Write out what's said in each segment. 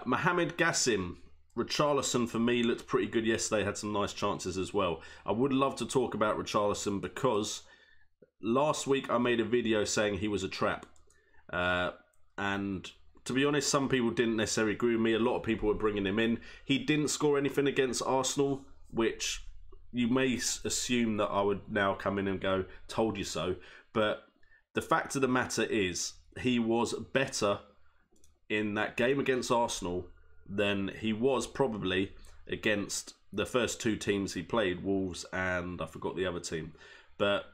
Mohamed Gassim. Richarlison for me looked pretty good yesterday, had some nice chances as well. I would love to talk about Richarlison because last week I made a video saying he was a trap. And to be honest, some people didn't necessarily agree with me. A lot of people were bringing him in. He didn't score anything against Arsenal, which you may assume that I would now come in and go, told you so. But the fact of the matter is, he was better in that game against Arsenal than he was probably against the first two teams he played, Wolves and I forgot the other team. But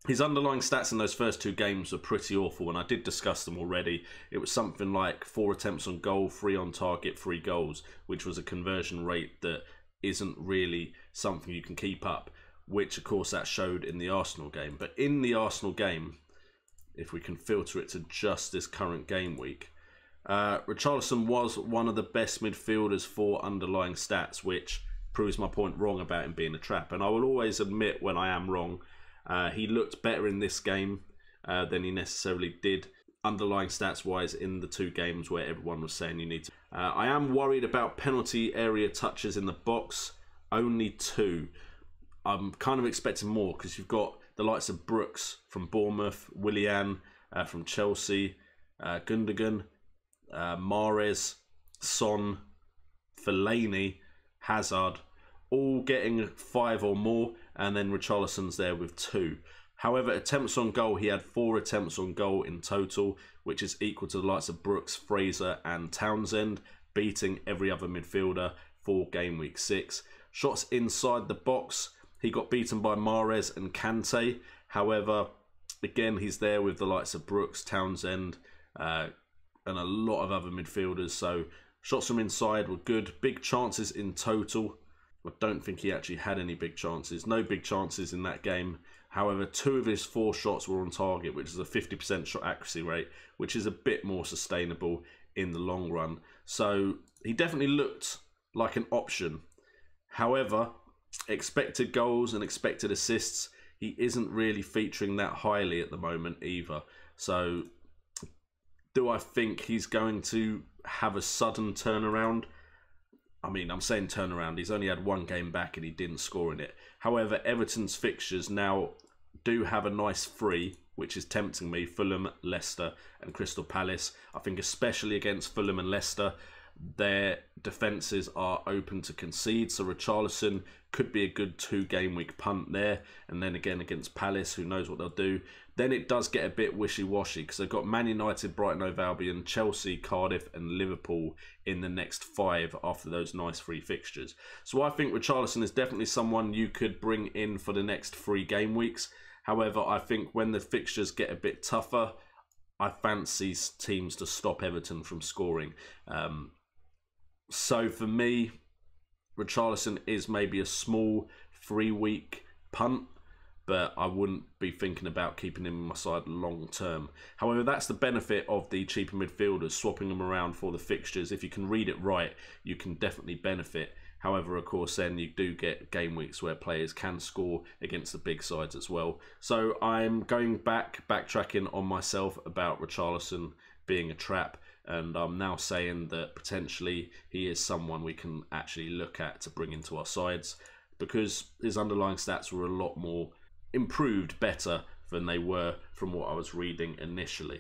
his underlying stats in those first two games were pretty awful, and I did discuss them already. It was something like 4 attempts on goal, 3 on target, 3 goals, which was a conversion rate that isn't really something you can keep up, which of course that showed in the Arsenal game. But in the Arsenal game, if we can filter it to just this current game week, Richarlison was one of the best midfielders for underlying stats, which proves my point wrong about him being a trap. And I will always admit when I am wrong. He looked better in this game than he necessarily did underlying stats wise in the 2 games where everyone was saying you need to. I am worried about penalty area touches in the box. Only 2. I'm kind of expecting more because you've got the likes of Brooks from Bournemouth, Willian from Chelsea, Gundogan, Mahrez, Son, Fellaini, Hazard, all getting 5 or more, and then Richarlison's there with 2. However, attempts on goal, he had 4 attempts on goal in total, which is equal to the likes of Brooks, Fraser and Townsend, beating every other midfielder for game week 6. Shots inside the box, he got beaten by Mahrez and Kante. However, again, he's there with the likes of Brooks, Townsend, and a lot of other midfielders. So shots from inside were good. Big chances in total. I don't think he actually had any big chances. No big chances in that game. However, 2 of his 4 shots were on target, which is a 50% shot accuracy rate, which is a bit more sustainable in the long run. So he definitely looked like an option. However, expected goals and expected assists, he isn't really featuring that highly at the moment either. So do I think he's going to have a sudden turnaround? I mean, I'm saying turnaround. He's only had 1 game back and he didn't score in it. However, Everton's fixtures now do have a nice 3, which is tempting me. Fulham, Leicester and Crystal Palace. I think especially against Fulham and Leicester, their defences are open to concede. So Richarlison could be a good 2 game week punt there. And then again against Palace, who knows what they'll do. Then it does get a bit wishy-washy because they've got Man United, Brighton Hove Albion, Chelsea, Cardiff and Liverpool in the next 5 after those nice 3 fixtures. So I think Richarlison is definitely someone you could bring in for the next 3 game weeks. However, I think when the fixtures get a bit tougher, I fancy teams to stop Everton from scoring. So for me, Richarlison is maybe a small 3-week punt, but I wouldn't be thinking about keeping him in my side long term. However, that's the benefit of the cheaper midfielders, swapping them around for the fixtures. If you can read it right, you can definitely benefit. However, of course, then you do get game weeks where players can score against the big sides as well. So I'm going backtracking on myself about Richarlison being a trap. And I'm now saying that potentially he is someone we can actually look at to bring into our sides because his underlying stats were a lot more improved, better than they were from what I was reading initially.